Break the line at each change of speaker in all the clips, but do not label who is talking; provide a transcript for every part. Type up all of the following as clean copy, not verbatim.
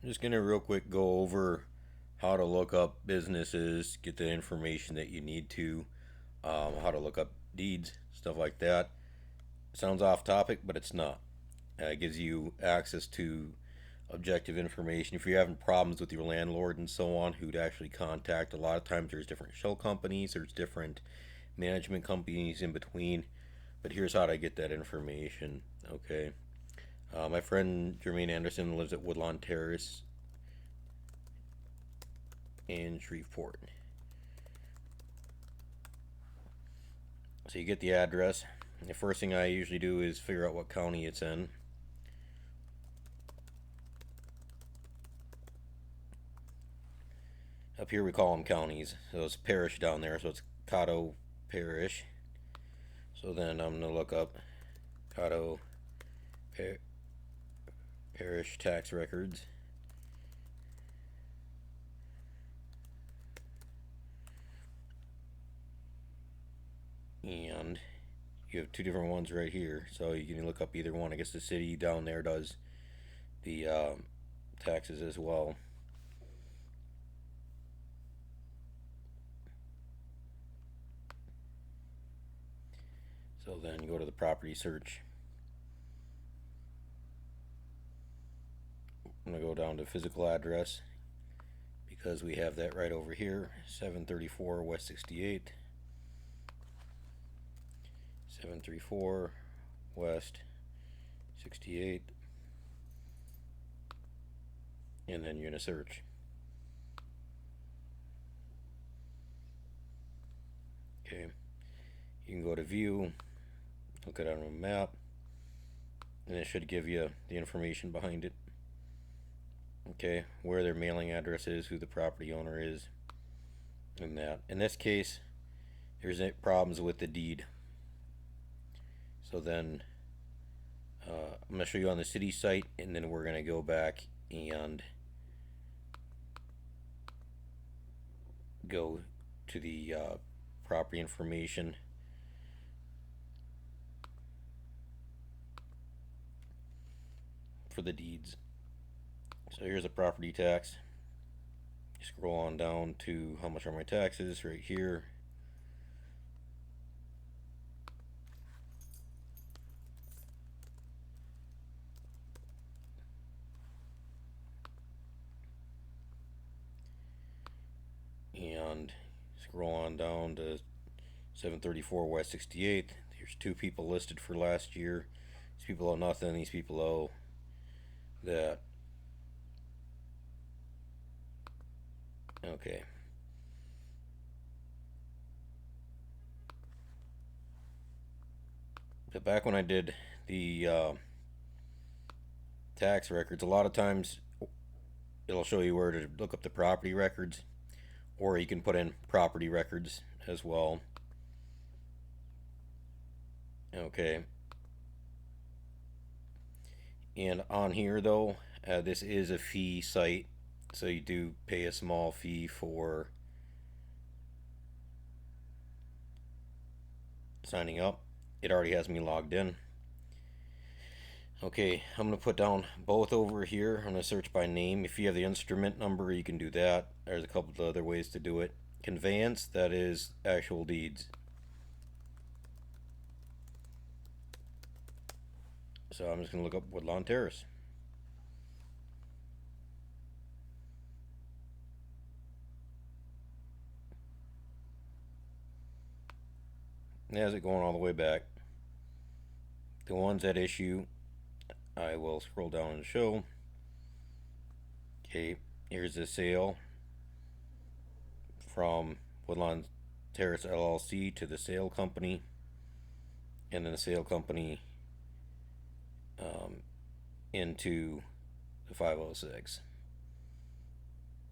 Just gonna real quick go over how to look up businesses, get the information that you need to, how to look up deeds, stuff like that. Sounds off topic, but it's not. It gives you access to objective information. If you're having problems with your landlord and so on, who to actually contact. A lot of times there's different shell companies, there's different management companies in between. But here's how to get that information. Okay. My friend Jermaine Anderson lives at Woodlawn Terrace in Shreveport. So you get the address. The first thing I usually do is figure out what county it's in. Up here we call them counties. So it's parish down there, so it's Caddo Parish. So then I'm going to look up Caddo Parish tax records. And you have two different ones right here, so you can look up either one. I guess the city down there does the taxes as well. So then you go to the property search. I'm going to go down to physical address because we have that right over here, 734 West 68. 734 West 68. And then you're going to search. Okay. You can go to view, look at it on a map, and it should give you the information behind it. Okay, where their mailing address is, who the property owner is, and that. In this case, there's problems with the deed. So then I'm going to show you on the city site, and then we're going to go back and go to the property information. For the deeds. So here's a property tax. You scroll on down to how much are my taxes right here. And scroll on down to 734 West 68. There's two people listed for last year. These people owe nothing. These people owe that. Okay. So back when I did the tax records, a lot of times it'll show you where to look up the property records, or you can put in property records as well. Okay. And on here though, this is a fee site, so you do pay a small fee for signing up. It already has me logged in. Okay, I'm going to put down both over here. I'm going to search by name. If you have the instrument number, you can do that. There's a couple of other ways to do it. Conveyance, that is actual deeds. So I'm just going to look up Woodlawn Terrace. And has it going all the way back. The ones at issue, I will scroll down and show. Okay, here's the sale from Woodlawn Terrace LLC to the sale company, and then the sale company into the 506,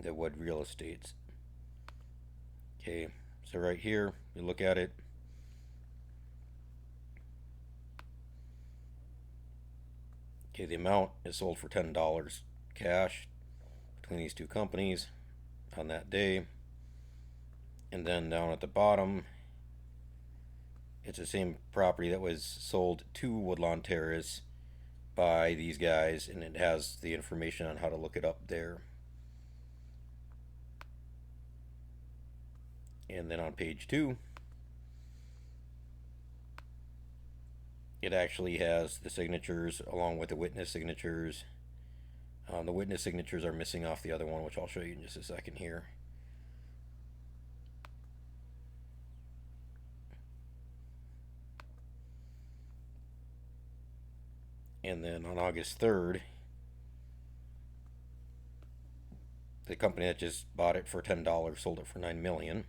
the Wood Real Estates. Okay, so right here, you look at it. Okay, the amount is sold for $10 cash between these two companies on that day. And then down at the bottom, it's the same property that was sold to Woodlawn Terrace by these guys, and it has the information on how to look it up there. And then on page 2, it actually has the signatures along with the witness signatures. The witness signatures are missing off the other one, which I'll show you in just a second here. And then on August 3rd, the company that just bought it for $10 sold it for $9 million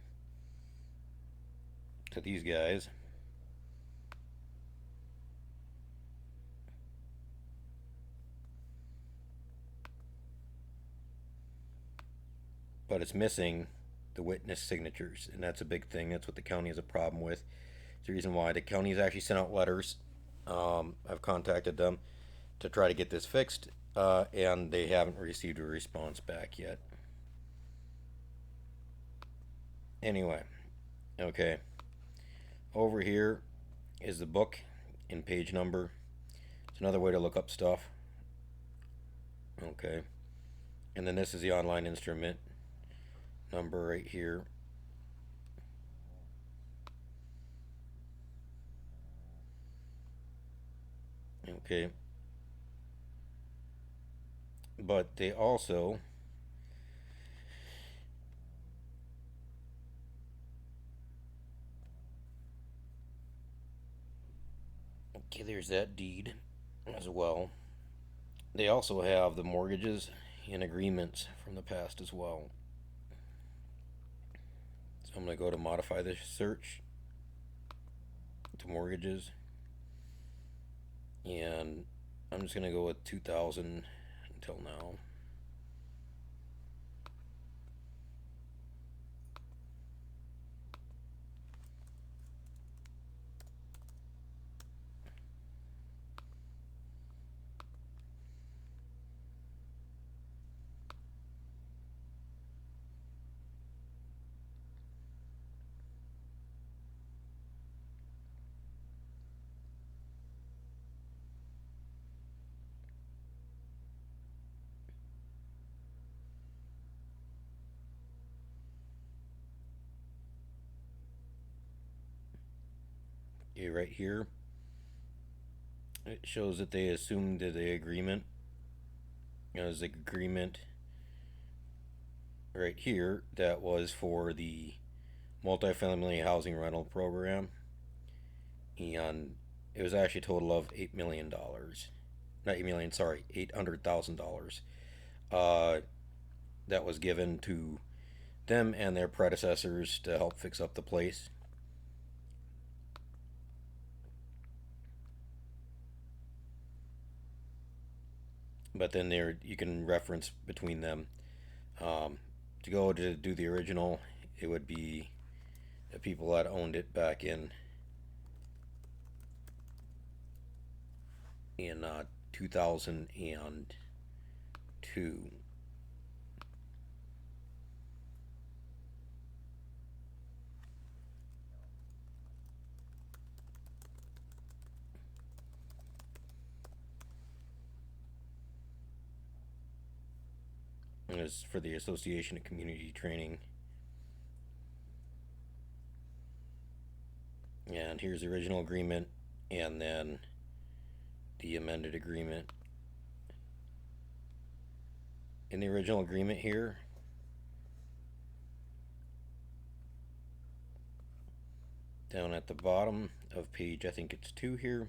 to these guys. But it's missing the witness signatures, and that's a big thing. That's what the county has a problem with. It's the reason why the county has actually sent out letters. I've contacted them to try to get this fixed, and they haven't received a response back yet. Anyway, okay. Over here is the book and page number. It's another way to look up stuff. Okay. And then this is the online instrument number right here. Okay. But they also okay, there's that deed as well. They also have the mortgages and agreements from the past as well. So I'm going to go to modify the search to mortgages, and I'm just going to go with 2000 until now. Okay, right here it shows that they assumed the agreement. There's the agreement right here that was for the multifamily housing rental program, and it was actually a total of $8 million. Not 8 million, sorry, $800,000. That was given to them and their predecessors to help fix up the place. But then there you can reference between them. To go to do the original, it would be the people that owned it back in 2002. It was for the Association of Community Training. And here's the original agreement, and then the amended agreement. In the original agreement here, down at the bottom of page, I think it's 2 here,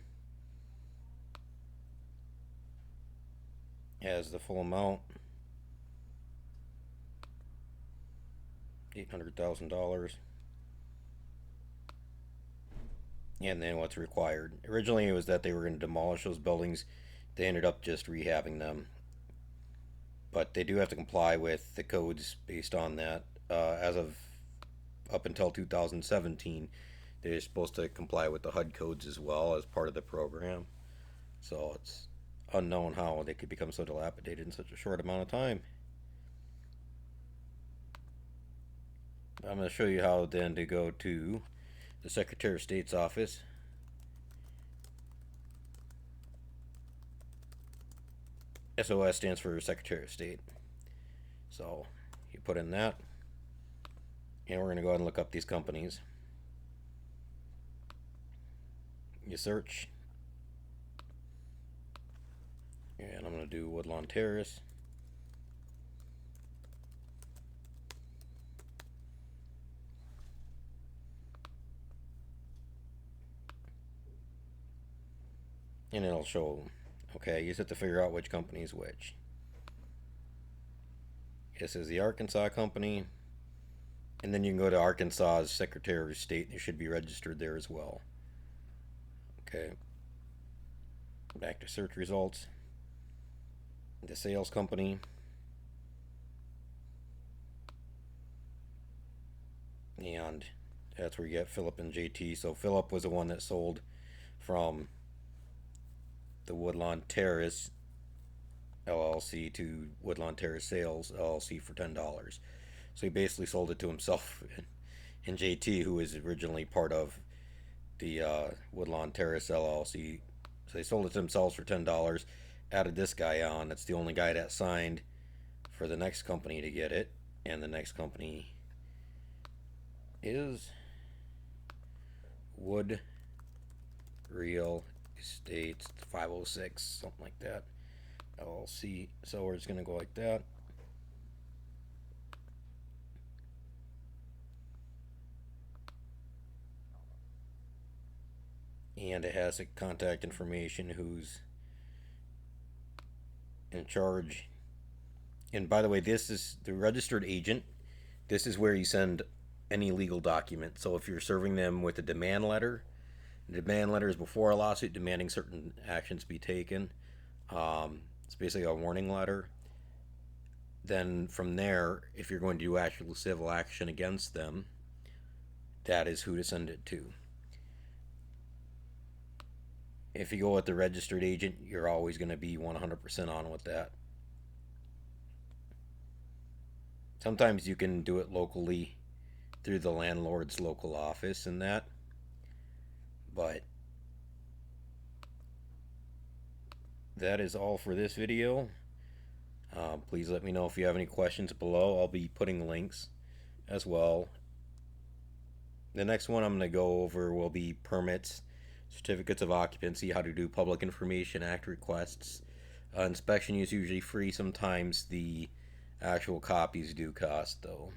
has the full amount, $800,000. And then what's required. Originally, it was that they were going to demolish those buildings. They ended up just rehabbing them. But they do have to comply with the codes based on that. As of up until 2017, they're supposed to comply with the HUD codes as well as part of the program. So it's unknown how they could become so dilapidated in such a short amount of time. I'm going to show you how then to go to the Secretary of State's office. SOS stands for Secretary of State. So you put in that, and we're going to go ahead and look up these companies. You search, and I'm going to do Woodlawn Terrace. And it'll show, okay, you just have to figure out which company is which. This is the Arkansas company, and then you can go to Arkansas's Secretary of State, and it should be registered there as well. Okay, back to search results. The sales company, and that's where you get Philip and JT. So Philip was the one that sold from the Woodlawn Terrace LLC to Woodlawn Terrace Sales LLC for $10. So he basically sold it to himself and JT, who was originally part of the Woodlawn Terrace LLC. So they sold it to themselves for $10. Added this guy on. That's the only guy that signed for the next company to get it, and the next company is Wood Real Estates 506, something like that, LLC. So we're just gonna go like that. And it has a contact information, who's in charge. And by the way, this is the registered agent. This is where you send any legal document. So if you're serving them with a demand letter, the demand letter is before a lawsuit demanding certain actions be taken. It's basically a warning letter. Then from there, if you're going to do actual civil action against them, that is who to send it to. If you go with the registered agent, you're always going to be 100% on with that. Sometimes you can do it locally through the landlord's local office and that, but that is all for this video. Please let me know if you have any questions below. I'll be putting links as well. The next one I'm going to go over will be permits, certificates of occupancy, how to do Public Information Act requests. Inspection is usually free. Sometimes the actual copies do cost, though.